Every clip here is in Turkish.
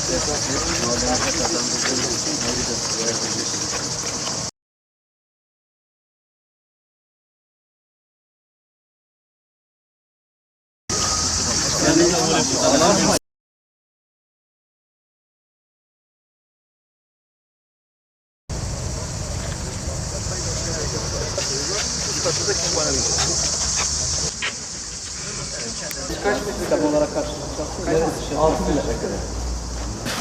Kaç metre tam olarak karşılaşacağız? 6 metrekare.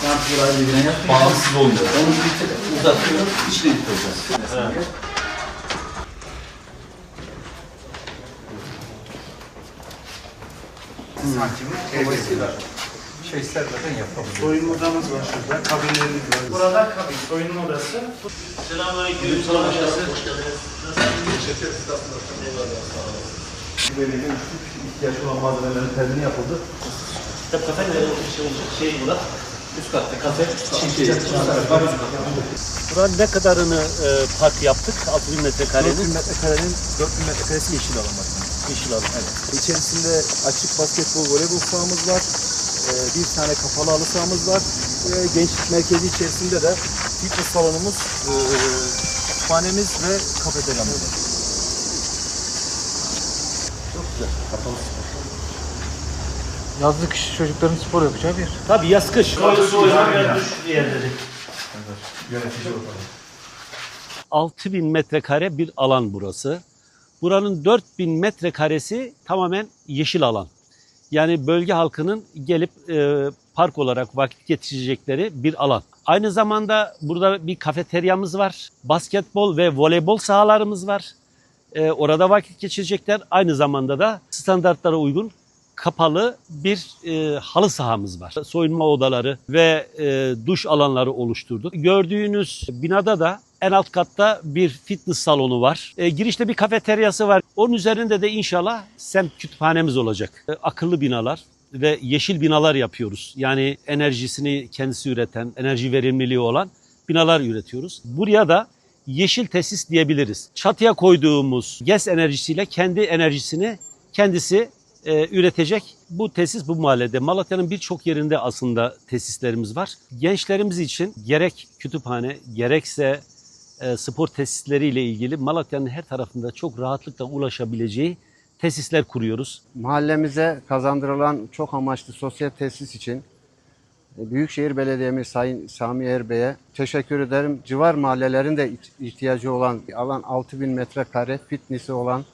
Ben burayı birbirine bağımsız oluyor. Onu bir tık uzatıyorum, içine tutacağız. Evet. Dolayısıyla sermeden yapalım. Soyunma odamız var şurada, kabinlerimiz var. Burada kabin, soyunma odası. Selamünaleyküm. Selam başkası. Belediye ihtiyaç olan malzemelerin tezini yapıldı. Kitap kafe ne olacak? Şey burada. Üst katta kafe. Buranın ne kadarını park yaptık? 6000 metrekarenin. 4000 metrekarenin 4000 metrekaresi yeşil alan var. Yeşil alan. Evet. İçerisinde açık basketbol, voleybol sahamız var. Bir tane kapalı halı sahamız var. Gençlik merkezi içerisinde de fitness salonumuz, kütüphanemiz ve kafeteryamız var. Çok güzel. Kapalı. Yazlık kış çocukların spor yapacağı bir yer. Tabii yaz kış. Soyunma yerleri. Yönetici ortamı. 6000 metrekare bir alan burası. Buranın 4000 metrekaresi tamamen yeşil alan. Yani bölge halkının gelip park olarak vakit geçirecekleri bir alan. Aynı zamanda burada bir kafeteryamız var. Basketbol ve voleybol sahalarımız var. Orada vakit geçirecekler. Aynı zamanda da standartlara uygun kapalı bir halı sahamız var. Soyunma odaları ve duş alanları oluşturduk. Gördüğünüz binada da en alt katta bir fitness salonu var. Girişte bir kafeteryası var. Onun üzerinde de inşallah semt kütüphanemiz olacak. Akıllı binalar ve yeşil binalar yapıyoruz. Yani enerjisini kendisi üreten, enerji verimliliği olan binalar üretiyoruz. Buraya da yeşil tesis diyebiliriz. Çatıya koyduğumuz GES enerjisiyle kendi enerjisini kendisi üretecek. Bu tesis bu mahallede. Malatya'nın birçok yerinde aslında tesislerimiz var. Gençlerimiz için gerek kütüphane gerekse spor tesisleriyle ilgili Malatya'nın her tarafında çok rahatlıkla ulaşabileceği tesisler kuruyoruz. Mahallemize kazandırılan çok amaçlı sosyal tesis için Büyükşehir Belediye'miz Sayın Sami Erbey'e teşekkür ederim. Civar mahallelerin de ihtiyacı olan alan 6000 metrekare, fitness'i olan,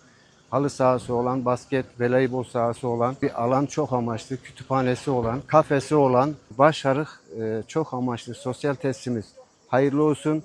halı sahası olan, basket, voleybol sahası olan bir alan, çok amaçlı kütüphanesi olan, kafesi olan, başarık çok amaçlı sosyal tesisimiz hayırlı olsun.